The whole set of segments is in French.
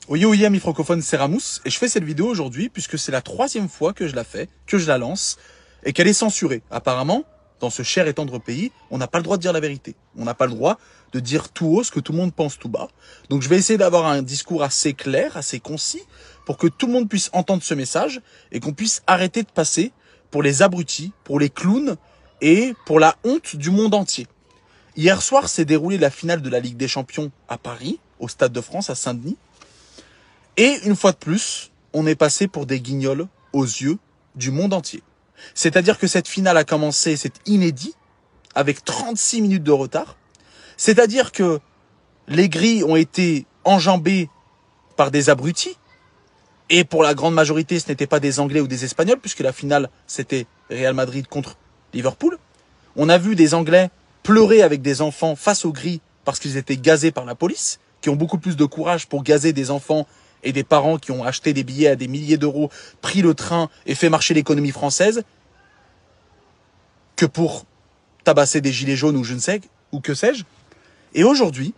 Oui, amis francophones, c'est Ramous et je fais cette vidéo aujourd'hui puisque c'est la 3e fois que je la fais, que je la lance et qu'elle est censurée. Apparemment, dans ce cher et tendre pays, on n'a pas le droit de dire la vérité. On n'a pas le droit de dire tout haut ce que tout le monde pense tout bas. Donc je vais essayer d'avoir un discours assez clair, assez concis pour que tout le monde puisse entendre ce message et qu'on puisse arrêter de passer pour les abrutis, pour les clowns et pour la honte du monde entier. Hier soir s'est déroulée la finale de la Ligue des Champions à Paris, au Stade de France, à Saint-Denis. Et une fois de plus, on est passé pour des guignols aux yeux du monde entier. C'est-à-dire que cette finale a commencé, c'est inédit, avec 36 minutes de retard. C'est-à-dire que les grilles ont été enjambées par des abrutis. Et pour la grande majorité, ce n'était pas des Anglais ou des Espagnols, puisque la finale, c'était Real Madrid contre Liverpool. On a vu des Anglais pleurer avec des enfants face aux grilles parce qu'ils étaient gazés par la police, qui ont beaucoup plus de courage pour gazer des enfants et des parents qui ont acheté des billets à des milliers d'euros, pris le train et fait marcher l'économie française, que pour tabasser des gilets jaunes ou je ne sais, ou que sais-je. Et aujourd'hui,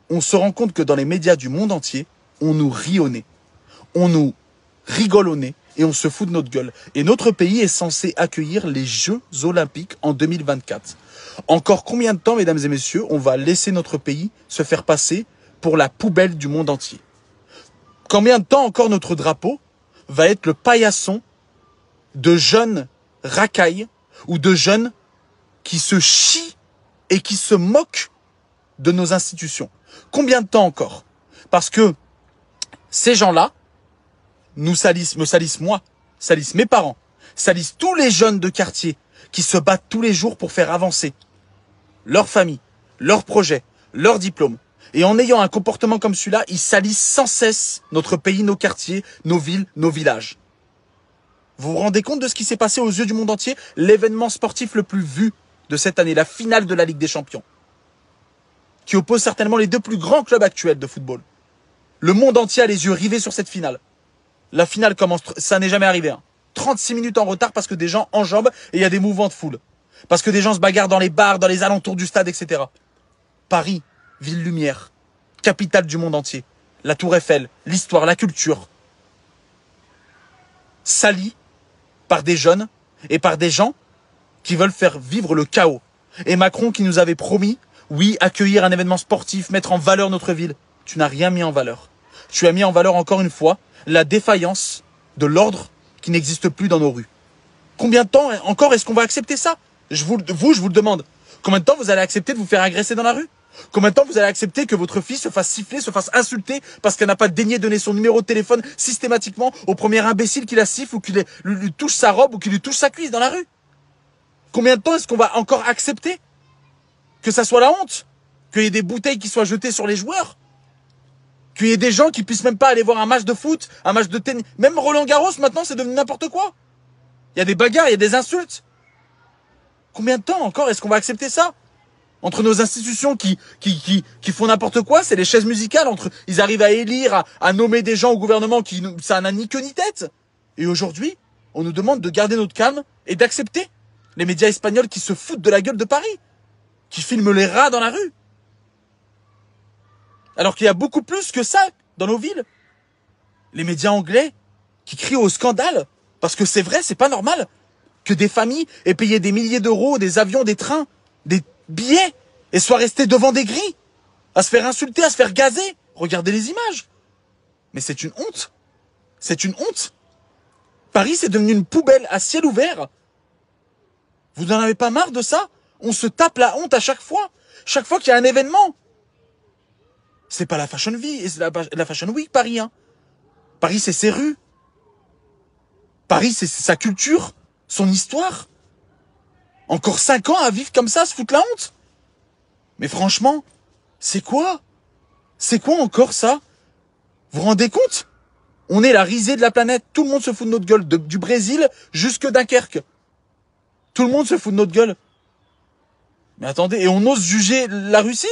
on se rend compte que dans les médias du monde entier, on nous rit au nez, on nous rigole au nez et on se fout de notre gueule. Et notre pays est censé accueillir les Jeux Olympiques en 2024. Encore combien de temps, mesdames et messieurs, on va laisser notre pays se faire passer pour la poubelle du monde entier? Combien de temps encore notre drapeau va être le paillasson de jeunes racailles ou de jeunes qui se chient et qui se moquent de nos institutions? Combien de temps encore? Parce que ces gens-là me salissent moi, salissent mes parents, salissent tous les jeunes de quartier qui se battent tous les jours pour faire avancer leur famille, leurs projets, leurs diplômes. Et en ayant un comportement comme celui-là, ils salissent sans cesse notre pays, nos quartiers, nos villes, nos villages. Vous vous rendez compte de ce qui s'est passé aux yeux du monde entier? L'événement sportif le plus vu de cette année, la finale de la Ligue des Champions, qui oppose certainement les deux plus grands clubs actuels de football. Le monde entier a les yeux rivés sur cette finale. La finale commence, ça n'est jamais arrivé, 36 minutes en retard parce que des gens enjambent et il y a des mouvements de foule. Parce que des gens se bagarrent dans les bars, dans les alentours du stade, etc. Paris, ville lumière, capitale du monde entier. La Tour Eiffel, l'histoire, la culture. Salie par des jeunes et par des gens qui veulent faire vivre le chaos. Et Macron qui nous avait promis, oui, accueillir un événement sportif, mettre en valeur notre ville. Tu n'as rien mis en valeur. Tu as mis en valeur encore une fois la défaillance de l'ordre qui n'existe plus dans nos rues. Combien de temps encore est-ce qu'on va accepter ça? Je vous le demande. Combien de temps vous allez accepter de vous faire agresser dans la rue? Combien de temps vous allez accepter que votre fille se fasse siffler, se fasse insulter parce qu'elle n'a pas daigné donner son numéro de téléphone systématiquement au premier imbécile qui la siffle ou qui lui touche sa robe ou qui lui touche sa cuisse dans la rue? Combien de temps est-ce qu'on va encore accepter que ça soit la honte? Qu'il y ait des bouteilles qui soient jetées sur les joueurs? Qu'il y ait des gens qui puissent même pas aller voir un match de foot, un match de tennis? Même Roland Garros, maintenant, c'est devenu n'importe quoi. Il y a des bagarres, il y a des insultes. Combien de temps encore est-ce qu'on va accepter ça? Entre nos institutions qui font n'importe quoi, c'est les chaises musicales. Ils arrivent à élire, à nommer des gens au gouvernement ça n'a ni queue ni tête. Et aujourd'hui, on nous demande de garder notre calme et d'accepter les médias espagnols qui se foutent de la gueule de Paris, qui filment les rats dans la rue. Alors qu'il y a beaucoup plus que ça dans nos villes. Les médias anglais qui crient au scandale, parce que c'est vrai, c'est pas normal que des familles aient payé des milliers d'euros, des avions, des trains, des billets, et soient restés devant des grilles, à se faire insulter, à se faire gazer. Regardez les images. Mais c'est une honte. C'est une honte. Paris, c'est devenu une poubelle à ciel ouvert. Vous n'en avez pas marre de ça? On se tape la honte à chaque fois. Chaque fois qu'il y a un événement. C'est pas la Fashion Week, la Fashion Week, Paris. Paris, c'est ses rues. Paris, c'est sa culture, son histoire. Encore 5 ans à vivre comme ça, à se foutre la honte? Mais franchement, c'est quoi? C'est quoi encore ça? Vous vous rendez compte? On est la risée de la planète. Tout le monde se fout de notre gueule. Du Brésil jusque Dunkerque. Tout le monde se fout de notre gueule. Mais attendez, et on ose juger la Russie?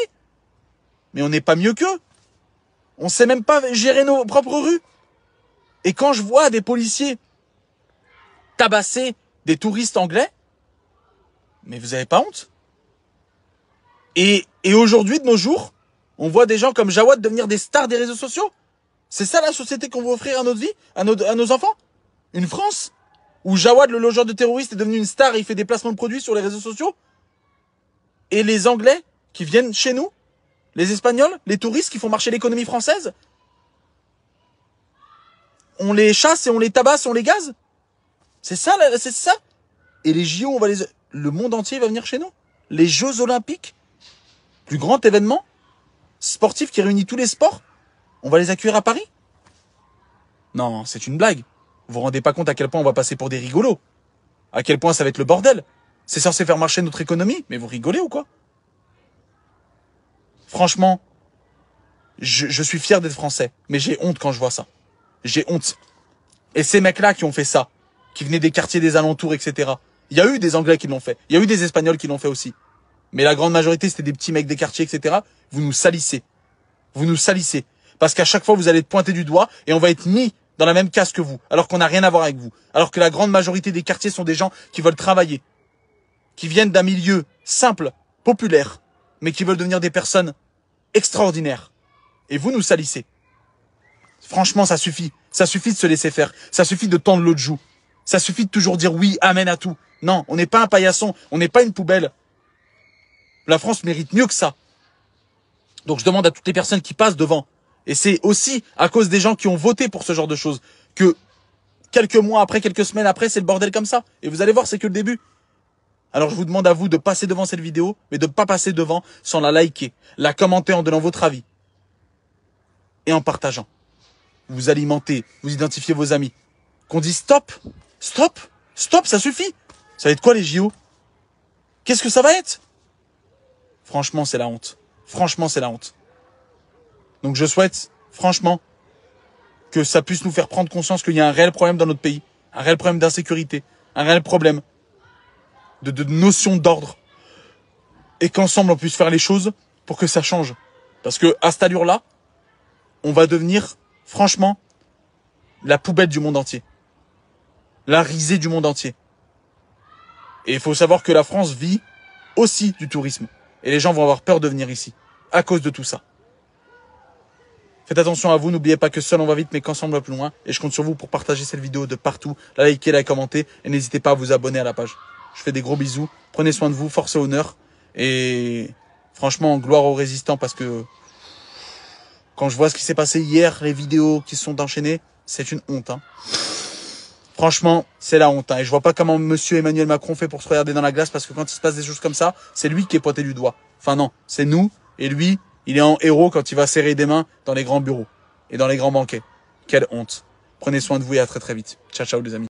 Mais on n'est pas mieux qu'eux. On sait même pas gérer nos propres rues. Et quand je vois des policiers tabasser des touristes anglais, mais vous avez pas honte? Et aujourd'hui, de nos jours, on voit des gens comme Jawad devenir des stars des réseaux sociaux. C'est ça la société qu'on veut offrir à notre vie, à nos enfants? Une France où Jawad, le logeur de terroristes, est devenu une star et il fait des placements de produits sur les réseaux sociaux? Et les Anglais qui viennent chez nous, les Espagnols, les touristes qui font marcher l'économie française, on les chasse et on les tabasse, on les gaze? C'est ça, c'est ça? Et les JO, le monde entier va venir chez nous? Les Jeux Olympiques, plus grand événement sportif qui réunit tous les sports, on va les accueillir à Paris? Non, c'est une blague. Vous vous rendez pas compte à quel point on va passer pour des rigolos? À quel point ça va être le bordel? C'est censé faire marcher notre économie? Mais vous rigolez ou quoi? Franchement, je suis fier d'être français, mais j'ai honte quand je vois ça. J'ai honte. Et ces mecs-là qui ont fait ça, qui venaient des quartiers des alentours, etc. Il y a eu des Anglais qui l'ont fait. Il y a eu des Espagnols qui l'ont fait aussi. Mais la grande majorité, c'était des petits mecs des quartiers, etc. Vous nous salissez. Vous nous salissez. Parce qu'à chaque fois, vous allez être pointé du doigt et on va être mis dans la même case que vous, alors qu'on n'a rien à voir avec vous. Alors que la grande majorité des quartiers sont des gens qui veulent travailler, qui viennent d'un milieu simple, populaire, mais qui veulent devenir des personnes extraordinaires. Et vous nous salissez. Franchement, ça suffit. Ça suffit de se laisser faire. Ça suffit de tendre l'autre joue. Ça suffit de toujours dire oui, amen à tout. Non, on n'est pas un paillasson. On n'est pas une poubelle. La France mérite mieux que ça. Donc je demande à toutes les personnes qui passent devant. Et c'est aussi à cause des gens qui ont voté pour ce genre de choses que quelques mois après, quelques semaines après, c'est le bordel comme ça. Et vous allez voir, c'est que le début. Alors je vous demande à vous de passer devant cette vidéo, mais de ne pas passer devant sans la liker, la commenter en donnant votre avis. Et en partageant. Vous alimentez, vous identifiez vos amis. Qu'on dise stop, stop, stop, ça suffit. Ça va être quoi les JO? Qu'est-ce que ça va être? Franchement, c'est la honte. Franchement, c'est la honte. Donc je souhaite, franchement, que ça puisse nous faire prendre conscience qu'il y a un réel problème dans notre pays. Un réel problème d'insécurité. Un réel problème de notion d'ordre. Et qu'ensemble, on puisse faire les choses pour que ça change. Parce que à cette allure-là, on va devenir, franchement, la poubelle du monde entier. La risée du monde entier. Et il faut savoir que la France vit aussi du tourisme. Et les gens vont avoir peur de venir ici. À cause de tout ça. Faites attention à vous, n'oubliez pas que seul on va vite mais qu'ensemble on va plus loin. Et je compte sur vous pour partager cette vidéo de partout, la liker, la commenter et n'hésitez pas à vous abonner à la page. Je fais des gros bisous, prenez soin de vous, force et honneur. Et franchement, gloire aux résistants parce que quand je vois ce qui s'est passé hier, les vidéos qui se sont enchaînées, c'est une honte. Hein. Franchement, c'est la honte. Hein. Et je vois pas comment monsieur Emmanuel Macron fait pour se regarder dans la glace parce que quand il se passe des choses comme ça, c'est lui qui est pointé du doigt. Enfin non, c'est nous et lui. Il est en héros quand il va serrer des mains dans les grands bureaux et dans les grands banquets. Quelle honte. Prenez soin de vous et à très très vite. Ciao ciao les amis.